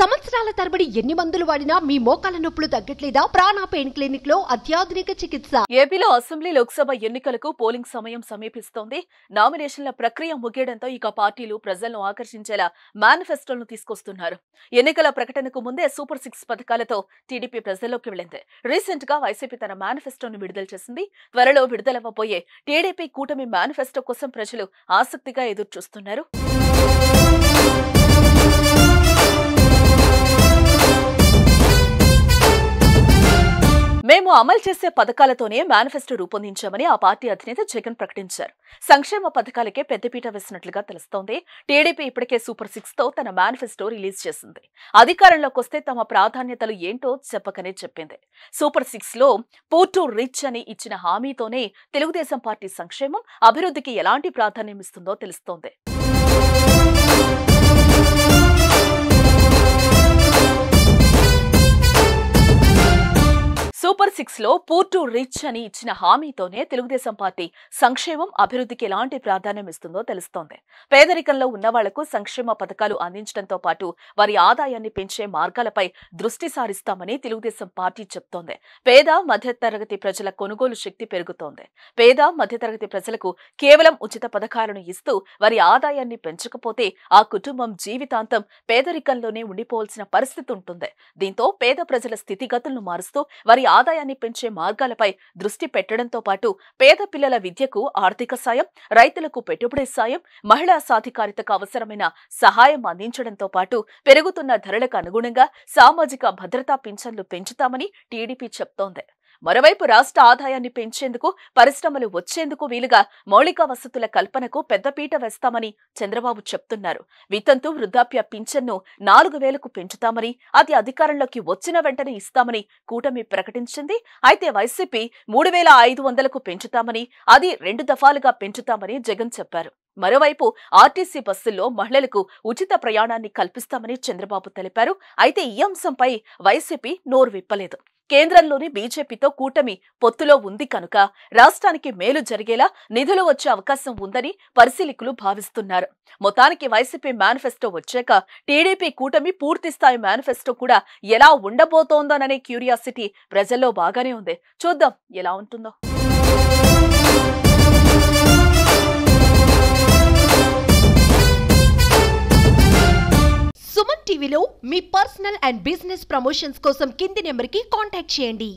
సంవత్సరాల తరబడి ఎన్ని మందులు వాడినా మీ మోకాల నొప్పులు తగ్గట్లేదా? ప్రాణ పెయిన్ క్లినిక్ లో అత్యాధునిక చికిత్స. ఏపీలో అసెంబ్లీ లోక్సభ ఎన్నికలకు పోలింగ్ సమయం సమీపిస్తోంది. నామినేషన్ల ప్రక్రియ ముగియడంతో ఇక పార్టీలు ప్రజలను ఆకర్షించేలా మేనిఫెస్టోలను తీసుకొస్తున్నారు. ఎన్నికల ప్రకటనకు ముందే సూపర్ 6 పథకాలతో టీడీపీ ప్రజల్లోకి వెళ్లింది. రీసెంట్ గా వైసీపీ తన మేనిఫెస్టోను విడుదల చేసింది. త్వరలో విడుదలవ్వబోయే టీడీపీ కూటమి మేనిఫెస్టో కోసం ప్రజలు ఆసక్తిగా ఎదురు చూస్తున్నారు. మేము అమలు చేసే పథకాలతోనే మేనిఫెస్టో రూపొందించామని ఆ పార్టీ అధినేత జగన్ ప్రకటించారు. సంక్షేమ పథకాలకే పెద్దపీట వేసినట్లుగా తెలుస్తోంది. టీడీపీ ఇప్పటికే సూపర్ 6 తో తన మేనిఫెస్టో రిలీజ్ చేసింది. అధికారంలోకి వస్తే తమ ప్రాధాన్యతలు ఏంటో చెప్పకనే చెప్పింది. సూపర్ 6 లో పూర్ టు రిచ్ అని ఇచ్చిన హామీతోనే తెలుగుదేశం పార్టీ సంక్షేమం, అభివృద్ధికి ఎలాంటి ప్రాధాన్యం ఇస్తుందో తెలుస్తోంది. సూపర్ 6 లో పూర్ టు రిచ్ అని ఇచ్చిన హామీతోనే తెలుగుదేశం పార్టీ సంక్షేమం, అభివృద్ధికి ఎలాంటి ప్రాధాన్యం ఇస్తుందో తెలుస్తోంది. పేదరికంలో ఉన్న వాళ్లకు సంక్షేమ పథకాలు అందించడంతో పాటు వారి ఆదాయాన్ని పెంచే మార్గాలపై దృష్టి సారిస్తామని తెలుగుదేశం పార్టీ చెప్తోంది. పేద మధ్యతరగతి ప్రజల కొనుగోలు శక్తి పెరుగుతోంది. పేద మధ్యతరగతి ప్రజలకు కేవలం ఉచిత పథకాలను ఇస్తూ వారి ఆదాయాన్ని పెంచకపోతే ఆ కుటుంబం జీవితాంతం పేదరికంలోనే ఉండిపోవాల్సిన పరిస్థితి ఉంటుంది. దీంతో పేద ప్రజల స్థితిగతులను మారుస్తూ వారి ఆదాయాన్ని పెంచే మార్గాలపై దృష్టి పెట్టడంతో పాటు పేద పిల్లల విద్యకు ఆర్థిక సాయం, రైతులకు పెట్టుబడి సాయం, మహిళా సాధికారితకు అవసరమైన సహాయం అందించడంతో పాటు పెరుగుతున్న ధరలకు అనుగుణంగా సామాజిక భద్రతా పింఛన్లు పెంచుతామని టీడీపీ చెప్తోంది. మరోవైపు రాష్ట్ర ఆదాయాన్ని పెంచేందుకు, పరిశ్రమలు వచ్చేందుకు వీలుగా మౌలిక వసతుల కల్పనకు పెద్దపీట వేస్తామని చంద్రబాబు చెప్తున్నారు. వితంతు వృద్ధాప్య పింఛన్ను 4,000కు పెంచుతామని, అది అధికారంలోకి వచ్చిన వెంటనే ఇస్తామని కూటమి ప్రకటించింది. అయితే వైసీపీ 3,500కు పెంచుతామని, అది 2 దఫాలుగా పెంచుతామని జగన్ చెప్పారు. మరోవైపు ఆర్టీసీ బస్సుల్లో మహిళలకు ఉచిత ప్రయాణాన్ని కల్పిస్తామని చంద్రబాబు తెలిపారు. అయితే ఈ అంశంపై వైసీపీ నోరు విప్పలేదు. కేంద్రంలోని బీజేపీతో కూటమి పొత్తులో ఉంది కనుక రాష్ట్రానికి మేలు జరిగేలా నిధులు వచ్చే అవకాశం ఉందని పరిశీలకులు భావిస్తున్నారు. మొత్తానికి వైసీపీ మేనిఫెస్టో వచ్చాక టీడీపీ కూటమి పూర్తిస్థాయి మేనిఫెస్టో కూడా ఎలా ఉండబోతోందోననే క్యూరియాసిటీ ప్రజల్లో బాగానే ఉంది. చూద్దాం ఎలా ఉంటుందో. సుమన్ టీవీలో మీ పర్సనల్ అండ్ బిజినెస్ ప్రమోషన్స్ కోసం కింది నెంబర్కి కాంటాక్ట్ చేయండి.